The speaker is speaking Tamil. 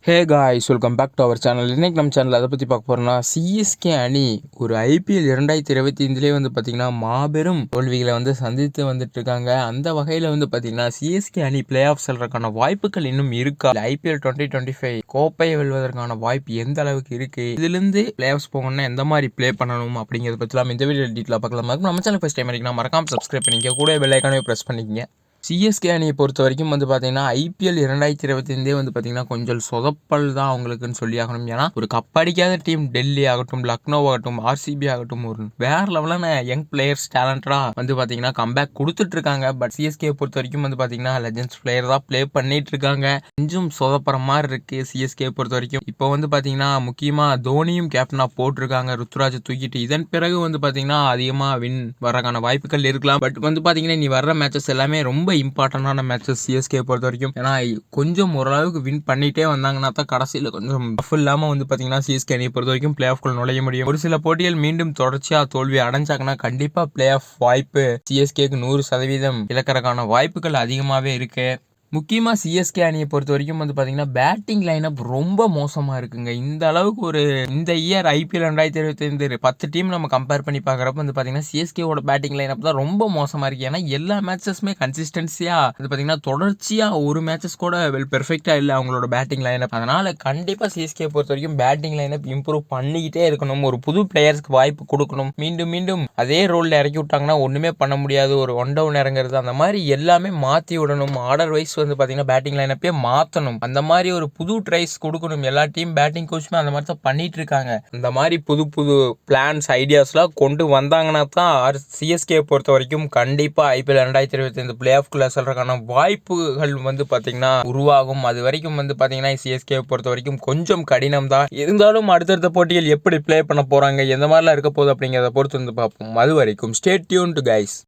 Hey guys, welcome back to our channel. இன்றைக்கி நம்ம சேனல் அதை பற்றி பார்க்க போகிறோம்னா, சிஎஸ்கே அணி ஒரு ஐபிஎல் 2025 வந்து பார்த்திங்கன்னா மாபெரும் தோல்விகளை சந்தித்து வந்துட்டுருக்காங்க. அந்த வகையில் பார்த்திங்கன்னா சிஎஸ்கே அணி பிளே ஆஃப் செல்றதுக்கான வாய்ப்புகள் இன்னும் இருக்கா? ஐபிஎல் 2025 கோப்பையை வெல்வதற்கான வாய்ப்பு எந்த அளவுக்கு இருக்குது? இதுலேருந்து பிளே ஆஃப்ஸ் போகணும்னா எந்த மாதிரி ப்ளே பண்ணணும் அப்படிங்கிறத பற்றிலாம் இந்த வீடியோ டீட்டெயிலாக பார்க்கலாம். நம்ம சேனல் ஃபஸ்ட் டைம் வரைக்கும் மறக்காம சப்ஸ்கிரைப் பண்ணிக்க, கூட பெல் ஐக்கானே ப்ரெஸ் பண்ணிக்கங்க. சிஎஸ்கே அணியை பொறுத்த வரைக்கும் பார்த்தீங்கன்னா ஐபிஎல் 2025 பார்த்தீங்கன்னா கொஞ்சம் சொதப்பல் தான் அவங்களுக்குன்னு சொல்லி ஆகணும். ஏன்னா ஒரு கப்படிக்காத டீம் டெல்லி ஆகட்டும், லக்னோ ஆகட்டும், ஆர்சிபி ஆகட்டும், ஒரு வேற லெவலான யங் பிளேயர்ஸ் டேலண்டடாக பார்த்தீங்கன்னா கம்பேக் கொடுத்துட்டு இருக்காங்க. பட் சிஎஸ்கே பொறுத்த வரைக்கும் பார்த்தீங்கன்னா லெஜெண்ட்ஸ் பிளேயர் தான் ப்ளே பண்ணிட்டு இருக்காங்க. கொஞ்சம் சொதப்புற மாதிரி இருக்கு சிஎஸ்கே பொறுத்த வரைக்கும். இப்போ பார்த்தீங்கன்னா முக்கியமாக தோனியும் கேப்டனாக போட்டிருக்காங்க, ருத்ராஜை தூக்கிட்டு. இதன் பிறகு பார்த்தீங்கன்னா அதிகமாக வின் வரக்கான வாய்ப்புகள் இருக்கலாம். பட் பார்த்தீங்கன்னா நீ வர்ற மேட்சஸ் எல்லாமே ரொம்ப இம்பார்ட்டன்டான மேட்சஸ் சிஎஸ்கே பொறுத்த வரைக்கும். ஏன்னா கொஞ்சம் ஓரளவுக்கு வின் பண்ணிட்டே வந்தாங்கன்னா தான் கடைசியில் கொஞ்சம் டஃப் இல்லாமல் பார்த்தீங்கன்னா சிஎஸ்கே அணியை பொறுத்த வரைக்கும் பிளே ஆஃப்குள் நுழைய முடியும். ஒரு சில போட்டிகள் மீண்டும் தொடர்ச்சியாக தோல்வி அடைஞ்சாங்கன்னா கண்டிப்பாக பிளே ஆஃப் வாய்ப்பு சிஎஸ்கேக்கு 100% இழக்கிறதுக்கான வாய்ப்புகள் அதிகமாகவே இருக்கு. முக்கியமாக சிஎஸ்கே அணியை பொறுத்த வரைக்கும் பார்த்தீங்கன்னா பேட்டிங் லைனப் ரொம்ப மோசமாக இருக்குங்க. இந்த அளவுக்கு இந்த இயர் ஐபிஎல் 2025 10 டீம் நம்ம கம்பேர் பண்ணி பார்க்குறப்ப பார்த்தீங்கன்னா சிஎஸ்கேவோட பேட்டிங் லைனப் தான் ரொம்ப மோசமாக இருக்குது. ஏன்னா எல்லா மேட்சஸுமே கன்சிஸ்டன்சியாக பார்த்தீங்கன்னா தொடர்ச்சியாக ஒரு மேட்சஸ் கூட பெர்ஃபெக்டாக இல்லை அவங்களோட பேட்டிங் லைனப். அதனால் கண்டிப்பாக சிஎஸ்கே பொறுத்த வரைக்கும் பேட்டிங் லைனப் இம்ப்ரூவ் பண்ணிக்கிட்டே இருக்கணும். ஒரு புது பிளேயர்ஸ்க்கு வாய்ப்பு கொடுக்கணும். மீண்டும் மீண்டும் அதே ரோலில் இறக்கி விட்டாங்கன்னா ஒன்றுமே பண்ண முடியாது. ஒரு ஒன் டவுன் இறங்குறது அந்த மாதிரி எல்லாமே மாற்றி விடணும். ஆர்டர் வைஸ் பார்த்தீங்கன்னா பேட்டிங் லைனப்பே மாற்றணும். அந்த மாதிரி ஒரு புது ட்ரைஸ் கொடுக்கணும். எல்லா டீம் பேட்டிங் கோச்சுமே அந்த மாதிரி தான் பண்ணிட்டு இருக்காங்க. அந்த மாதிரி புது புது பிளான்ஸ் ஐடியாஸ்லாம் கொண்டு வந்தாங்கன்னா தான் சிஎஸ்கே பொறுத்த வரைக்கும் கண்டிப்பாக ஐபிஎல் 2025 பிளே ஆஃப்குள்ள செல்றதுக்கான வாய்ப்புகள் பார்த்தீங்கன்னா உருவாகும். அது வரைக்கும் பார்த்தீங்கன்னா சிஎஸ்கே பொறுத்த வரைக்கும் கொஞ்சம் கடினம் தான். இருந்தாலும் அடுத்தடுத்த போட்டிகள் எப்படி பிளே பண்ண போறாங்க, எந்த மாதிரிலாம் இருக்க போகுது அப்படிங்கிறத பொறுத்து பார்ப்போம். அது வரைக்கும் ஸ்டே டியூன்டு கைஸ்.